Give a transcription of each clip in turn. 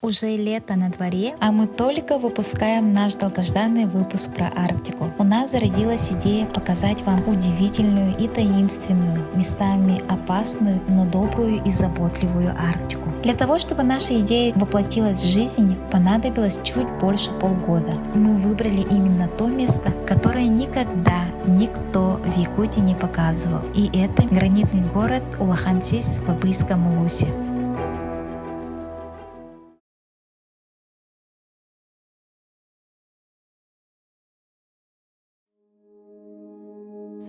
Уже лето на дворе, а мы только выпускаем наш долгожданный выпуск про Арктику. У нас зародилась идея показать вам удивительную и таинственную, местами опасную, но добрую и заботливую Арктику. Для того, чтобы наша идея воплотилась в жизнь, понадобилось чуть больше полгода. Мы выбрали именно то место, которое никогда никто в Якутии не показывал. И это гранитный город Улахантис в Абыйском Улусе.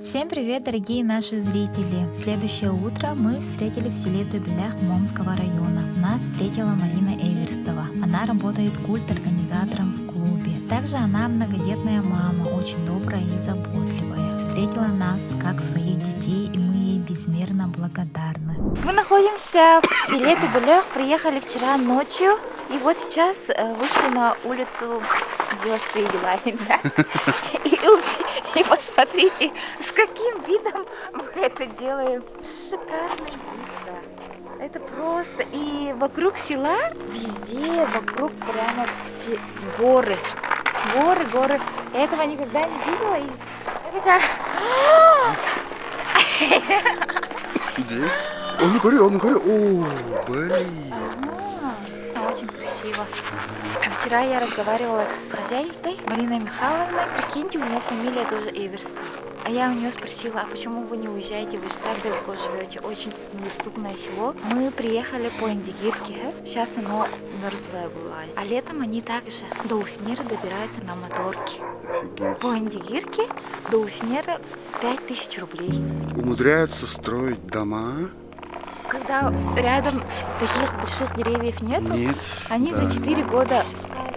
Всем привет, дорогие наши зрители! Следующее утро мы встретили в селе Тюбелях Момского района. Нас встретила Марина Эверстова. Она работает культ-организатором в клубе. Также она многодетная мама, очень добрая и заботливая. Встретила нас как своих детей, и мы ей безмерно благодарны. Мы находимся в селе Тюбелях, приехали вчера ночью, и вот сейчас вышли на улицу сделать свои дела. И посмотрите, с каким видом мы это делаем. Шикарный вид, да. Это просто. И вокруг села, везде, вокруг прямо все горы. Горы. Я этого никогда не видела. И я такая... Он говорит, о, блин. Очень красиво. Вчера я разговаривала с хозяйкой Мариной Михайловной. Прикиньте, у нее фамилия тоже Эверст. А я у нее спросила, а почему вы не уезжаете, вы же так далеко живете, очень недоступное село. Мы приехали по Индигирке, сейчас оно мерзлое бывает. А летом они также до Уснера добираются на моторке. Офигеть. По Индигирке до Уснера 5000 рублей. Умудряются строить дома. Когда рядом таких больших деревьев нету, Нет, они да. за 4 года искали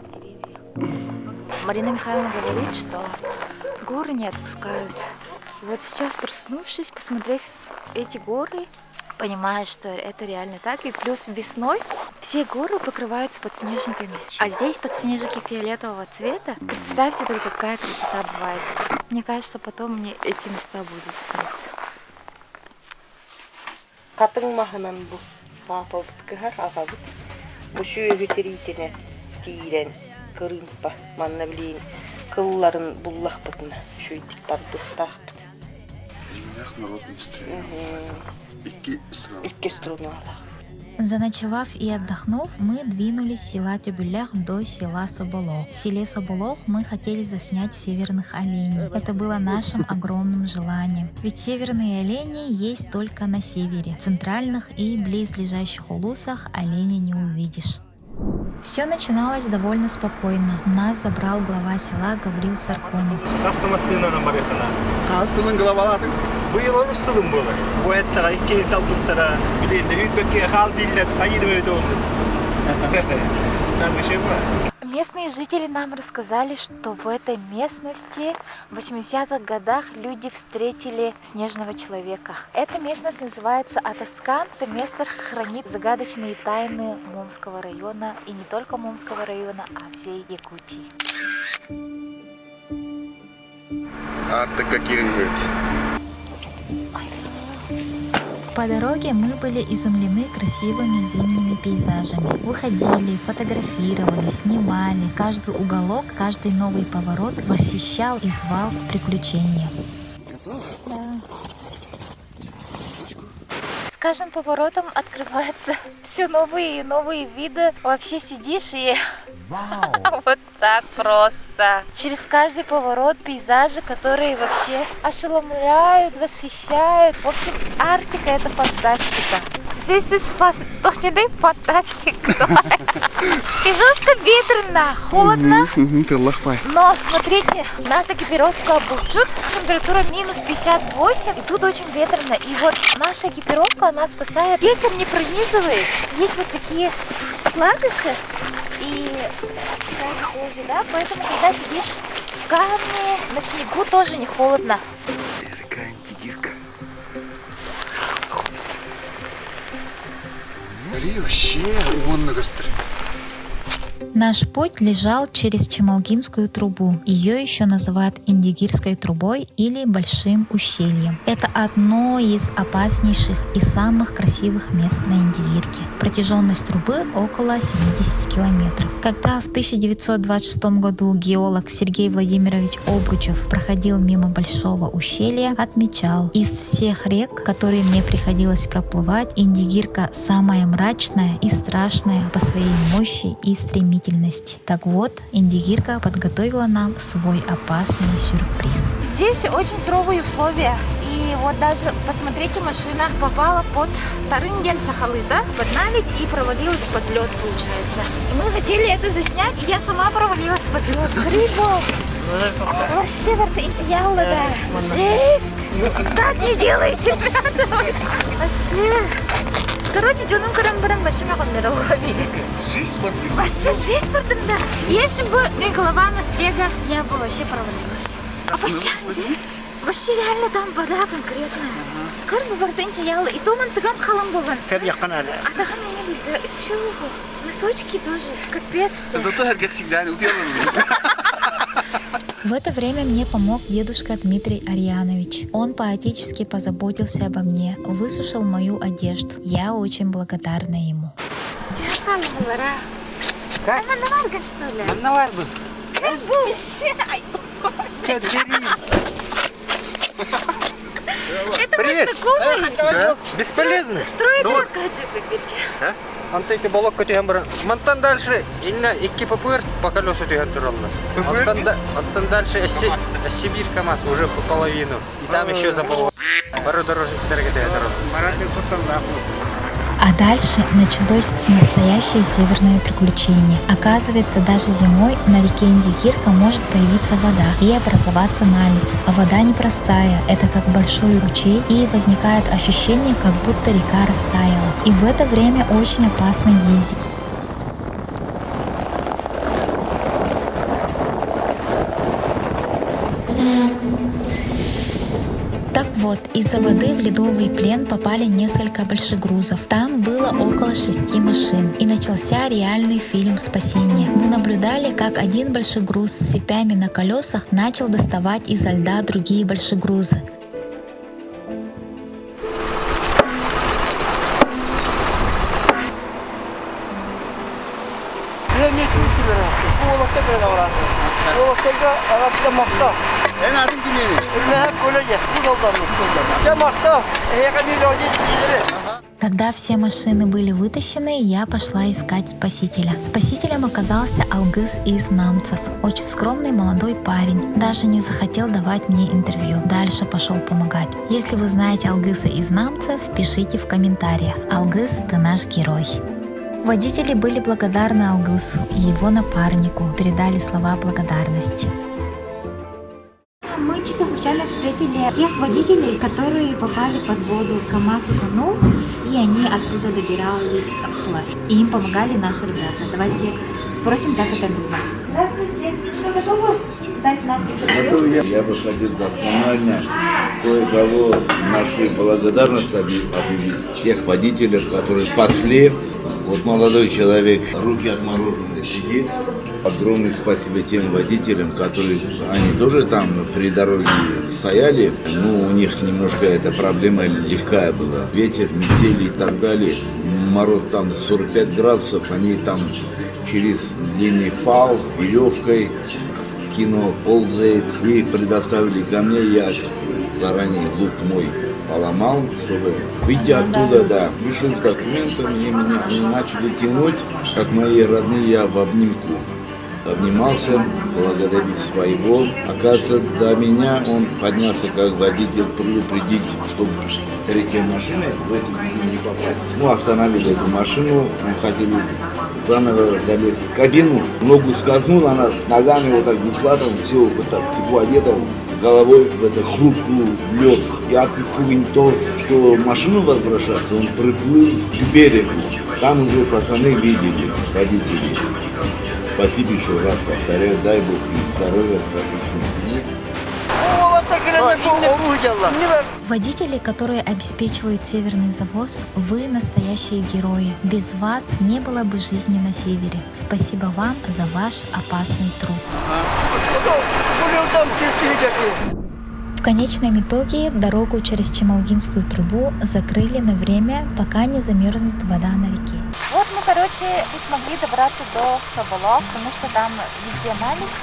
эти деревья. Марина Михайловна говорит, что горы не отпускают. И вот сейчас, проснувшись, посмотрев эти горы, понимаю, что это реально так. И плюс весной все горы покрываются подснежниками. А здесь подснежники фиолетового цвета. Представьте только, какая красота бывает. Мне кажется, потом мне эти места будут сниться. Катын маханан бу папабыт кыхар агабыт бушуу өтөритине тиирен кырымпа манна билин кылларын буллахпытына шуйдик бардыктаакпыт. Народный стрим. Икки струнала. Заночевав и отдохнув, мы двинулись с села Тюбелях до села Соболох. В селе Соболох мы хотели заснять северных оленей. Это было нашим огромным желанием. Ведь северные олени есть только на севере. В центральных и близлежащих улусах оленей не увидишь. Все начиналось довольно спокойно. Нас забрал глава села Гаврил Саркомов. Кассының главалаты. Быйыл он сылым было. Bu ettara, iki talpıntara, bileyinde hütbeki hal diller, kayır öyle oldu. Там еще было. Местные жители нам рассказали, что в этой местности в 80-х годах люди встретили снежного человека. Эта местность называется Атаскан. Это место хранит загадочные тайны Момского района. И не только Момского района, а всей Якутии. Арта какие-нибудь. По дороге мы были изумлены красивыми зимними пейзажами. Выходили, фотографировали, снимали. Каждый уголок, каждый новый поворот восхищал и звал к приключениям. Да. С каждым поворотом открываются все новые и новые виды. Вообще сидишь и... Вот так просто. Через каждый поворот пейзажи, которые вообще ошеломляют, восхищают. В общем, Арктика — это фантастика. Здесь точно фантастика. И жестко ветрено, холодно. Но смотрите, у нас экипировка Булчут, температура минус 58, и тут очень ветрено. И вот наша экипировка, она спасает. Ветер не пронизывает. Есть вот такие вкладыши. И тоже, да, поэтому когда сидишь в камне, на снегу тоже не холодно. Такая антидирка. Вообще, он на гастре. Наш путь лежал через Чемалгинскую трубу. Ее еще называют Индигирской трубой или Большим ущельем. Это одно из опаснейших и самых красивых мест на Индигирке. Протяженность трубы около 70 километров. Когда в 1926 году геолог Сергей Владимирович Обручев проходил мимо Большого ущелья, отмечал: из всех рек, которые мне приходилось проплывать, Индигирка самая мрачная и страшная по своей мощи и стремительности. Так вот, Индигирка подготовила нам свой опасный сюрприз. Здесь очень суровые условия. И вот даже, посмотрите, машина попала под Тарынген Сахалыта, под наледь и провалилась под лед, получается. И мы хотели это заснять, и я сама провалилась под лед. Грибов! Вообще, вартаинтиялла, да. Жесть! Так не делайте, ребята! Вообще... Короче, джоном карамбарам вообще Жизнь мордин. вообще жесть, пардон, да. Если бы мне голова на снега, я бы вообще провалилась. Вообще реально там вода конкретная. Как бы бартынча и то мантыгам халам бован. Кәр яққан әлі. Атахан не видно. Чего? Носочки тоже. Капец. Зато Харгер всегда уделан. В это время мне помог дедушка Дмитрий Арьянович. Он поотечески позаботился обо мне, высушил мою одежду. Я очень благодарна ему. Как? Она наварган, что ли? Наварган. Вообще. Это Привет. такого Бесполезно. строит ракачу пипирки. Антайты болок көтеген бір. Монтан дальше именно екі ППР по колесу теген тұралды. Монтан дальше Сибирь КамАЗ уже по половину. И там еще за пол. Пару дорожниктерге теген тұралды. А дальше началось настоящее северное приключение. Оказывается, даже зимой на реке Индигирка может появиться вода и образоваться наледь. А вода непростая, это как большой ручей, и возникает ощущение, как будто река растаяла. И в это время очень опасно ездить. Так вот, из-за воды в ледовый плен попали несколько большегрузов. Там было около 6 машин. И начался реальный фильм спасения. Мы наблюдали, как один большегруз с цепями на колесах начал доставать изо льда другие большегрузы. Когда все машины были вытащены, я пошла искать спасителя. Спасителем оказался Алгыз из Намцев. Очень скромный молодой парень. Даже не захотел давать мне интервью. Дальше пошел помогать. Если вы знаете Алгыза из Намцев, пишите в комментариях. Алгыз, ты наш герой. Водители были благодарны Алгызу и его напарнику. Передали слова благодарности. Мы чисто случайно встретили тех водителей, которые попали под воду. КамАЗ утонул, и они оттуда добирались вплавь. И им помогали наши ребята. Давайте спросим, как это было. Здравствуйте, что готовы дать нам интервью? Я бы хотел досконально кое-кого нашей благодарности объявить. Тех водителей, которые спасли. Вот молодой человек, руки отмороженные, сидит. Огромное спасибо тем водителям, которые, они тоже там при дороге стояли. Ну, у них немножко эта проблема легкая была. Ветер, метели и так далее. Мороз там 45 градусов, они там через длинный фал, веревкой кино ползает. И предоставили ко мне, я заранее лук мой поломал, чтобы выйти оттуда, да. Вышел с документами, и меня они начали тянуть, как мои родные, я в обнимку. Обнимался, благодарить своего. Оказывается, до меня он поднялся как водитель предупредить, чтобы третья машина в эту не попасть. Ну, остановили эту машину, он хотел заново залезть в кабину. Ногу скользнул, она с ногами вот так ушла, там все вот так тепло одета, головой в эту хрупкую лед. И от испуга не то, что машину возвращаться, он приплыл к берегу. Там уже пацаны видели, водители. Спасибо еще раз повторяю, дай Бог им здоровья, своих семей. Водители, которые обеспечивают северный завоз, вы настоящие герои. Без вас не было бы жизни на севере. Спасибо вам за ваш опасный труд. В конечном итоге дорогу через Чемалгинскую трубу закрыли на время, пока не замерзнет вода на реке. Вот мы, короче, не смогли добраться до Соболов, потому что там везде наледь,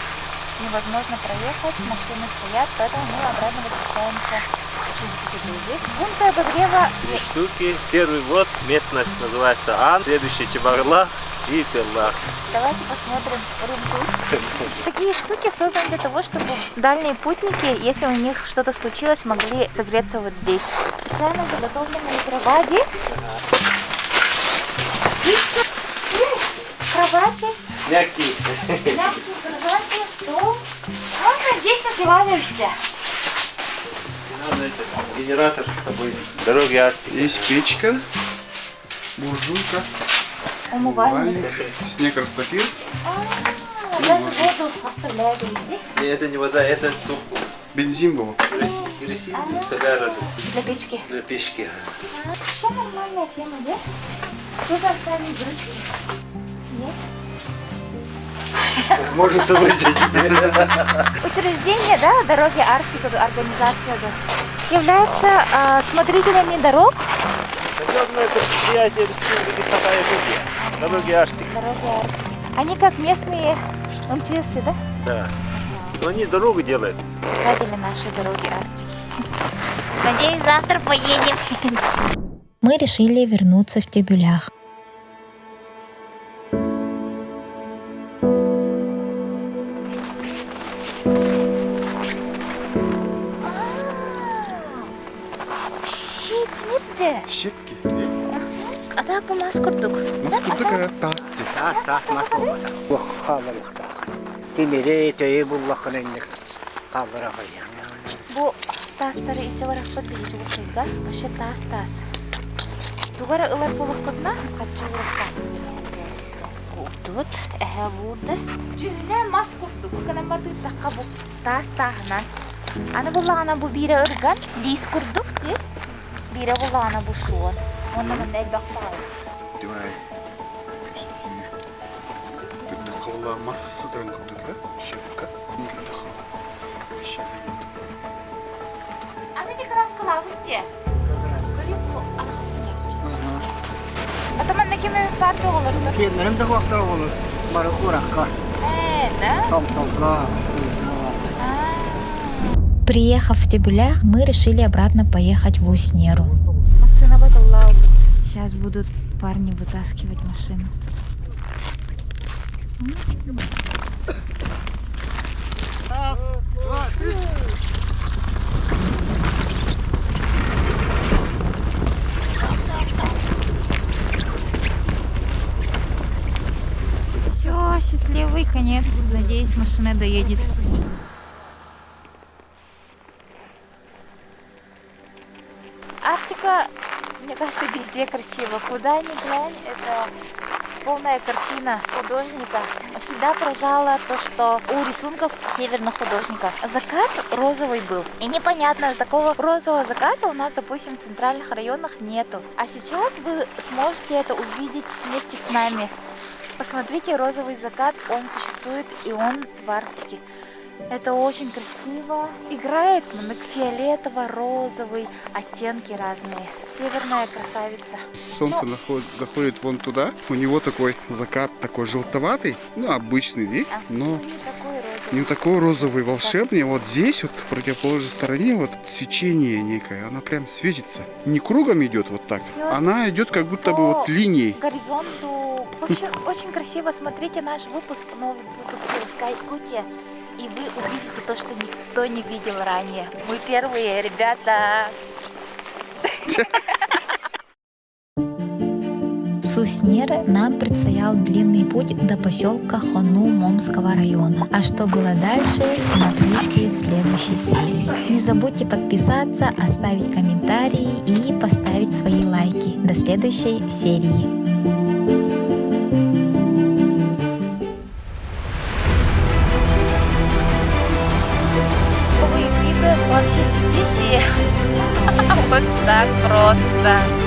невозможно проехать, машины стоят, поэтому мы обратно возвращаемся в пункты обогрева. Штуки. Первый вот, местность называется Ан, следующий Чебарла и Перлах. Давайте посмотрим рынку. Такие штуки созданы для того, чтобы дальние путники, если у них что-то случилось, могли согреться вот здесь. Специально заготовленные кровати. Кровати. Мягкий. Мягкие кровати, стол. Можно здесь ночевать везде. Надо это, генератор с собой. Дороги Арктики. Есть печка, буржуйка, Умывальник. снег растопил. Даже воду оставляют везде. И это не вода, это Бензин был. керосин, соляра Для печки. для печки. Все нормальная тема, да? Тут оставить ручки. Нет? Можно сообразить. Учреждение, да, дороги Арктика, организация, да, являются смотрителями дорог. Подобное это предприятие Республики Саха-Якутия. Дороги Арктики. Дороги Арктики. Они как местные МЧСы, да? Да. Но они дорогу делают. Писатели нашей дороги Арктики. Надеюсь, завтра поедем. Мы решили вернуться в Тюбюлях. Щитмирде. Щепки. А bu maskurduk. Маскурдыка тасти. Тимире төйе буллахын инник калдыра кайяк. Bu tastары içe varak bit birinci bolsaydı. Başa tas. Тугара ылар болуққытна қатчы ұрыққа. Тут, burada. Жүхіне мас құрдық. Көкінен баты таққа бұл тас тағынан. Аны болағана бұл бері ұрған. Лис құрдық. Бері болағана бұл суын. Онынан әлбәқ бағай. Давай. Күрдік қабыла массыдан күрдік, да? Щепка. Аны де краскала бұтте. Көріп бұл арқасы күнек. Атаман некеме барды оларды? Кемнерим де вақтар болыр. Бары құраққа, Да? там-тамға. Приехав в Тюбюлях, мы решили обратно поехать в Уснеру. Машина бакалла. Сейчас будут парни вытаскивать машину. Все, счастливый конец. Надеюсь, машина доедет. Арктика, мне кажется, везде красиво. Куда ни глянь, это полная картина художника. Всегда поражало то, что у рисунков северных художников закат розовый был. И непонятно, такого розового заката у нас, допустим, в центральных районах нету. А сейчас вы сможете это увидеть вместе с нами. Посмотрите, розовый закат, он существует, и он в Арктике. Это очень красиво. Играет фиолетово-розовый, оттенки разные. Северная красавица. Солнце заходит вон туда. У него такой закат такой желтоватый, ну обычный вид, но Не такой розовый. не такой розовый, волшебный. Вот здесь, вот в противоположной стороне, вот свечение некое, она прям светится. Не кругом идет вот так, она идет как будто бы вот линией. К горизонту. В общем, очень красиво. Смотрите наш выпуск, новый выпуск Сky Якутия. И вы увидите то, что никто не видел ранее. Мы первые, ребята. С Уснеры нам предстоял длинный путь до поселка Хону Момского района. А что было дальше, смотрите в следующей серии. Не забудьте подписаться, оставить комментарии и поставить свои лайки. До следующей серии. Новые виды во всей просто.